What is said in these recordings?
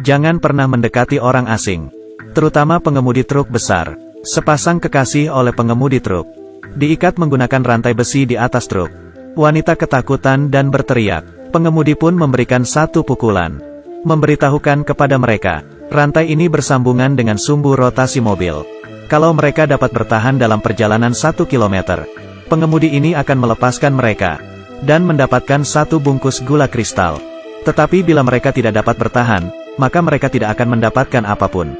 Jangan pernah mendekati orang asing, terutama pengemudi truk besar. Sepasang kekasih oleh pengemudi truk diikat menggunakan rantai besi di atas truk. Wanita ketakutan dan berteriak. Pengemudi pun memberikan satu pukulan, memberitahukan kepada mereka, rantai ini bersambungan dengan sumbu rotasi mobil. Kalau mereka dapat bertahan dalam perjalanan 1 km, pengemudi ini akan melepaskan mereka dan mendapatkan satu bungkus gula kristal. Tetapi bila mereka tidak dapat bertahan, maka mereka tidak akan mendapatkan apapun.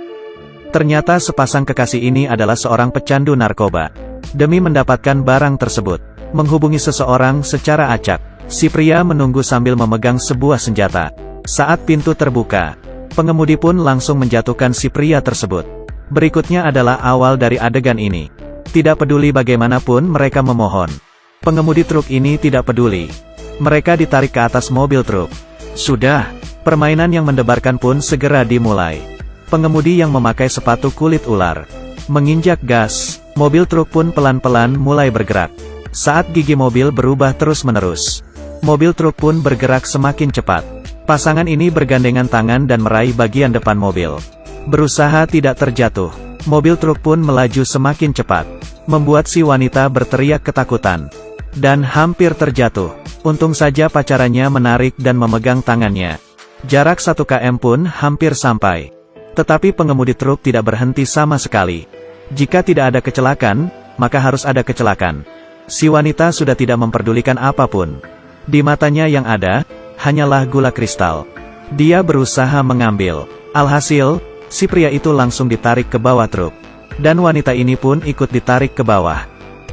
Ternyata sepasang kekasih ini adalah seorang pecandu narkoba. Demi mendapatkan barang tersebut, menghubungi seseorang secara acak. Si pria menunggu sambil memegang sebuah senjata. Saat pintu terbuka, pengemudi pun langsung menjatuhkan si pria tersebut. Berikutnya adalah awal dari adegan ini. Tidak peduli bagaimanapun mereka memohon, pengemudi truk ini tidak peduli. Mereka ditarik ke atas mobil truk. Sudah, permainan yang mendebarkan pun segera dimulai. Pengemudi yang memakai sepatu kulit ular menginjak gas, mobil truk pun pelan-pelan mulai bergerak. Saat gigi mobil berubah terus-menerus, mobil truk pun bergerak semakin cepat. Pasangan ini bergandengan tangan dan meraih bagian depan mobil. Berusaha tidak terjatuh, mobil truk pun melaju semakin cepat, membuat si wanita berteriak ketakutan dan hampir terjatuh. Untung saja pacarannya menarik dan memegang tangannya. Jarak 1 km pun hampir sampai. Tetapi pengemudi truk tidak berhenti sama sekali. Jika tidak ada kecelakaan, maka harus ada kecelakaan. Si wanita sudah tidak memperdulikan apapun. Di matanya yang ada, hanyalah gula kristal. Dia berusaha mengambil. Alhasil, si pria itu langsung ditarik ke bawah truk. Dan wanita ini pun ikut ditarik ke bawah.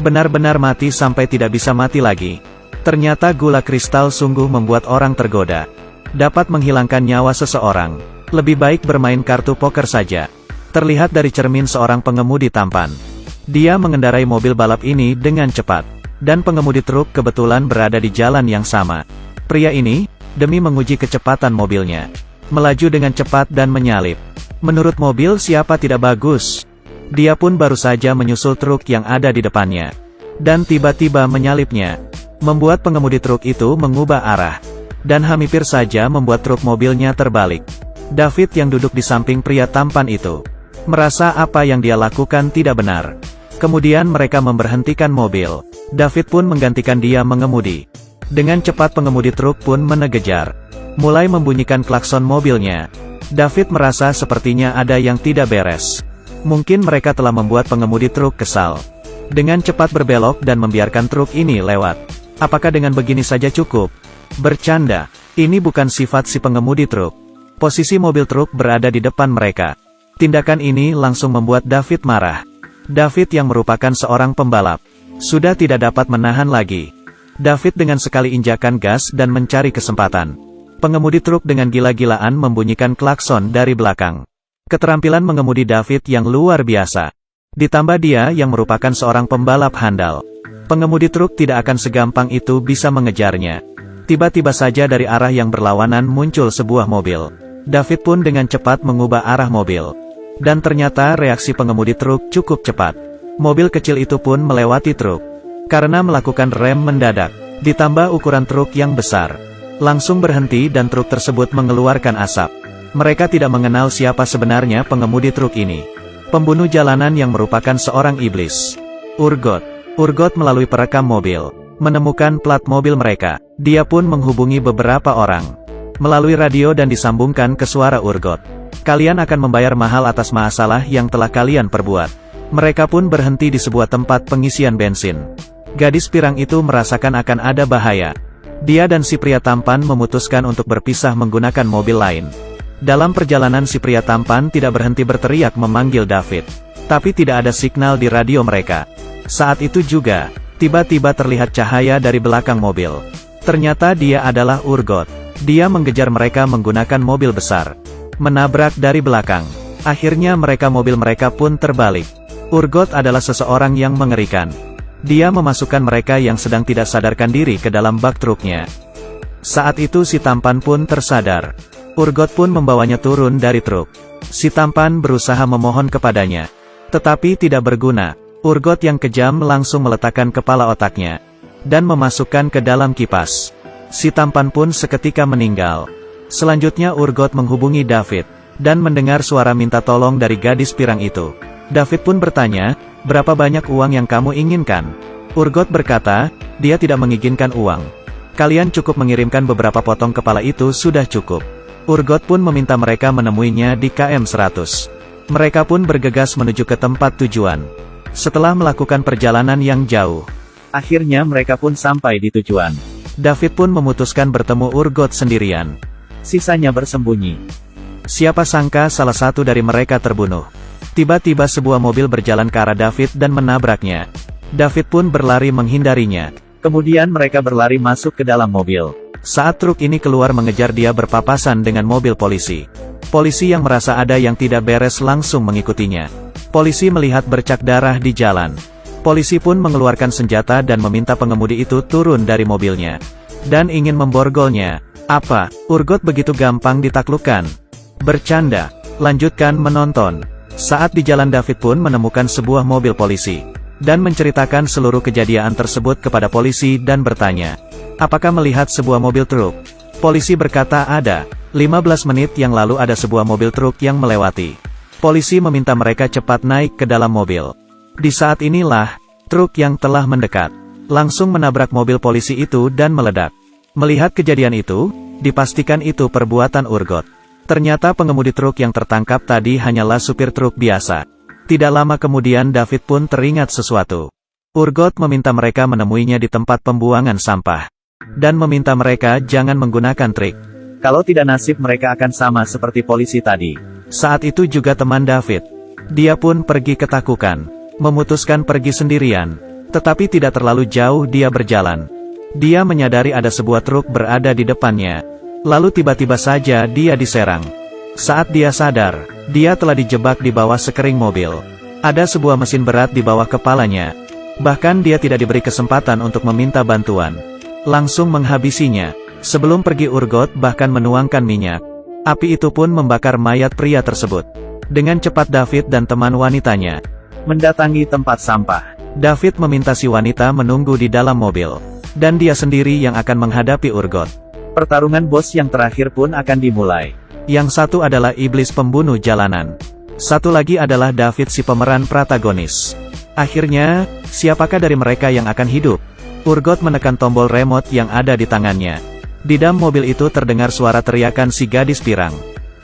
Benar-benar mati sampai tidak bisa mati lagi. Ternyata gula kristal sungguh membuat orang tergoda. Dapat menghilangkan nyawa seseorang. Lebih baik bermain kartu poker saja. Terlihat dari cermin seorang pengemudi tampan. Dia mengendarai mobil balap ini dengan cepat. Dan pengemudi truk kebetulan berada di jalan yang sama. Pria ini, demi menguji kecepatan mobilnya, melaju dengan cepat dan menyalip. Menurut mobil siapa tidak bagus. Dia pun baru saja menyusul truk yang ada di depannya. Dan tiba-tiba menyalipnya. Membuat pengemudi truk itu mengubah arah. Dan hampir saja membuat truk mobilnya terbalik. David yang duduk di samping pria tampan itu merasa apa yang dia lakukan tidak benar. Kemudian mereka memberhentikan mobil. David pun menggantikan dia mengemudi. Dengan cepat pengemudi truk pun mengejar. Mulai membunyikan klakson mobilnya. David merasa sepertinya ada yang tidak beres. Mungkin mereka telah membuat pengemudi truk kesal. Dengan cepat berbelok dan membiarkan truk ini lewat. Apakah dengan begini saja cukup? Bercanda. Ini bukan sifat si pengemudi truk. Posisi mobil truk berada di depan mereka. Tindakan ini langsung membuat David marah. David yang merupakan seorang pembalap, sudah tidak dapat menahan lagi. David dengan sekali injakan gas dan mencari kesempatan. Pengemudi truk dengan gila-gilaan membunyikan klakson dari belakang. Keterampilan mengemudi David yang luar biasa. Ditambah dia yang merupakan seorang pembalap handal. Pengemudi truk tidak akan segampang itu bisa mengejarnya. Tiba-tiba saja dari arah yang berlawanan muncul sebuah mobil. David pun dengan cepat mengubah arah mobil. Dan ternyata reaksi pengemudi truk cukup cepat. Mobil kecil itu pun melewati truk. Karena melakukan rem mendadak, ditambah ukuran truk yang besar, langsung berhenti dan truk tersebut mengeluarkan asap. Mereka tidak mengenal siapa sebenarnya pengemudi truk ini. Pembunuh jalanan yang merupakan seorang iblis. Urgot. Urgot melalui perekam mobil menemukan plat mobil mereka. Dia pun menghubungi beberapa orang melalui radio dan disambungkan ke suara Urgot. Kalian akan membayar mahal atas masalah yang telah kalian perbuat. Mereka pun berhenti di sebuah tempat pengisian bensin. Gadis pirang itu merasakan akan ada bahaya. Dia dan si pria tampan memutuskan untuk berpisah menggunakan mobil lain. Dalam perjalanan si pria tampan tidak berhenti berteriak memanggil David. Tapi tidak ada signal di radio mereka. Saat itu juga, tiba-tiba terlihat cahaya dari belakang mobil. Ternyata dia adalah Urgot. Dia mengejar mereka menggunakan mobil besar. Menabrak dari belakang. Akhirnya mobil mereka pun terbalik. Urgot adalah seseorang yang mengerikan. Dia memasukkan mereka yang sedang tidak sadarkan diri ke dalam bak truknya. Saat itu si tampan pun tersadar. Urgot pun membawanya turun dari truk. Si tampan berusaha memohon kepadanya. Tetapi tidak berguna. Urgot yang kejam langsung meletakkan kepala otaknya dan memasukkan ke dalam kipas. Si tampan pun seketika meninggal. Selanjutnya Urgot menghubungi David, dan mendengar suara minta tolong dari gadis pirang itu. David pun bertanya, berapa banyak uang yang kamu inginkan? Urgot berkata, dia tidak menginginkan uang. Kalian cukup mengirimkan beberapa potong kepala itu sudah cukup. Urgot pun meminta mereka menemuinya di KM 100. Mereka pun bergegas menuju ke tempat tujuan. Setelah melakukan perjalanan yang jauh, akhirnya mereka pun sampai di tujuan. David pun memutuskan bertemu Urgot sendirian. Sisanya bersembunyi. Siapa sangka salah satu dari mereka terbunuh. Tiba-tiba sebuah mobil berjalan ke arah David dan menabraknya. David pun berlari menghindarinya. Kemudian mereka berlari masuk ke dalam mobil. Saat truk ini keluar mengejar dia berpapasan dengan mobil polisi. Polisi yang merasa ada yang tidak beres langsung mengikutinya. Polisi melihat bercak darah di jalan. Polisi pun mengeluarkan senjata dan meminta pengemudi itu turun dari mobilnya. Dan ingin memborgolnya. Apa, Urgot begitu gampang ditaklukkan? Bercanda. Lanjutkan menonton. Saat di jalan David pun menemukan sebuah mobil polisi. Dan menceritakan seluruh kejadian tersebut kepada polisi dan bertanya, apakah melihat sebuah mobil truk? Polisi berkata ada. 15 menit yang lalu ada sebuah mobil truk yang melewati. Polisi meminta mereka cepat naik ke dalam mobil. Di saat inilah, truk yang telah mendekat, langsung menabrak mobil polisi itu dan meledak. Melihat kejadian itu, dipastikan itu perbuatan Urgot. Ternyata pengemudi truk yang tertangkap tadi hanyalah supir truk biasa. Tidak lama kemudian David pun teringat sesuatu. Urgot meminta mereka menemuinya di tempat pembuangan sampah. Dan meminta mereka jangan menggunakan trik. Kalau tidak nasib mereka akan sama seperti polisi tadi. Saat itu juga teman David. Dia pun pergi ketakutan. Memutuskan pergi sendirian. Tetapi tidak terlalu jauh dia berjalan. Dia menyadari ada sebuah truk berada di depannya. Lalu tiba-tiba saja dia diserang. Saat dia sadar, dia telah dijebak di bawah sekering mobil. Ada sebuah mesin berat di bawah kepalanya. Bahkan dia tidak diberi kesempatan untuk meminta bantuan. Langsung menghabisinya. Sebelum pergi Urgot bahkan menuangkan minyak. Api itu pun membakar mayat pria tersebut. Dengan cepat David dan teman wanitanya mendatangi tempat sampah. David meminta si wanita menunggu di dalam mobil. Dan dia sendiri yang akan menghadapi Urgot. Pertarungan bos yang terakhir pun akan dimulai. Yang satu adalah iblis pembunuh jalanan. Satu lagi adalah David si pemeran protagonis. Akhirnya, siapakah dari mereka yang akan hidup? Urgot menekan tombol remote yang ada di tangannya. Di dalam mobil itu terdengar suara teriakan si gadis pirang.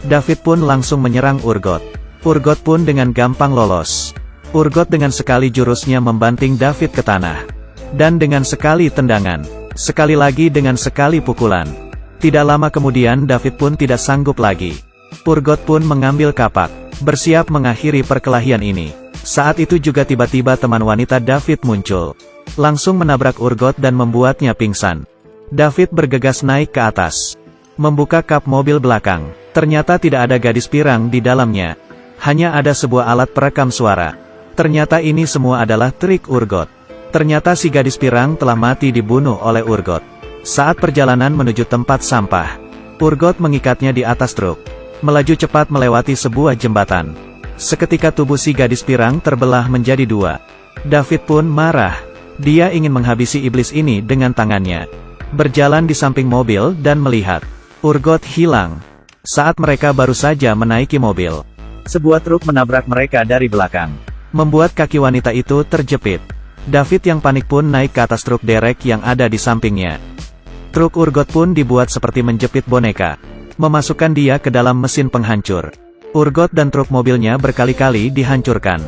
David pun langsung menyerang Urgot. Urgot pun dengan gampang lolos. Urgot dengan sekali jurusnya membanting David ke tanah. Dan dengan sekali tendangan. Sekali lagi dengan sekali pukulan. Tidak lama kemudian David pun tidak sanggup lagi. Urgot pun mengambil kapak. Bersiap mengakhiri perkelahian ini. Saat itu juga tiba-tiba teman wanita David muncul. Langsung menabrak Urgot dan membuatnya pingsan. David bergegas naik ke atas. Membuka kap mobil belakang. Ternyata tidak ada gadis pirang di dalamnya. Hanya ada sebuah alat perekam suara. Ternyata ini semua adalah trik Urgot. Ternyata si gadis pirang telah mati dibunuh oleh Urgot. Saat perjalanan menuju tempat sampah, Urgot mengikatnya di atas truk. Melaju cepat melewati sebuah jembatan. Seketika tubuh si gadis pirang terbelah menjadi dua. David pun marah. Dia ingin menghabisi iblis ini dengan tangannya. Berjalan di samping mobil dan melihat Urgot hilang. Saat mereka baru saja menaiki mobil, sebuah truk menabrak mereka dari belakang, membuat kaki wanita itu terjepit. David yang panik pun naik ke atas truk derek yang ada di sampingnya. Truk Urgot pun dibuat seperti menjepit boneka, memasukkan dia ke dalam mesin penghancur. Urgot dan truk mobilnya berkali-kali dihancurkan.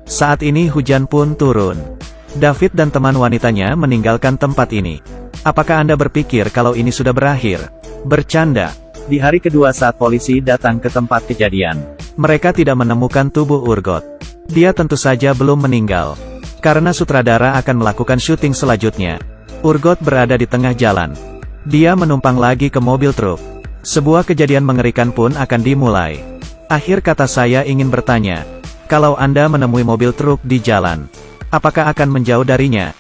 Saat ini hujan pun turun. David dan teman wanitanya meninggalkan tempat ini. Apakah Anda berpikir kalau ini sudah berakhir? Bercanda. Di hari kedua saat polisi datang ke tempat kejadian, mereka tidak menemukan tubuh Urgot. Dia tentu saja belum meninggal. Karena sutradara akan melakukan syuting selanjutnya. Urgot berada di tengah jalan. Dia menumpang lagi ke mobil truk. Sebuah kejadian mengerikan pun akan dimulai. Akhir kata saya ingin bertanya, kalau Anda menemui mobil truk di jalan, apakah akan menjauh darinya?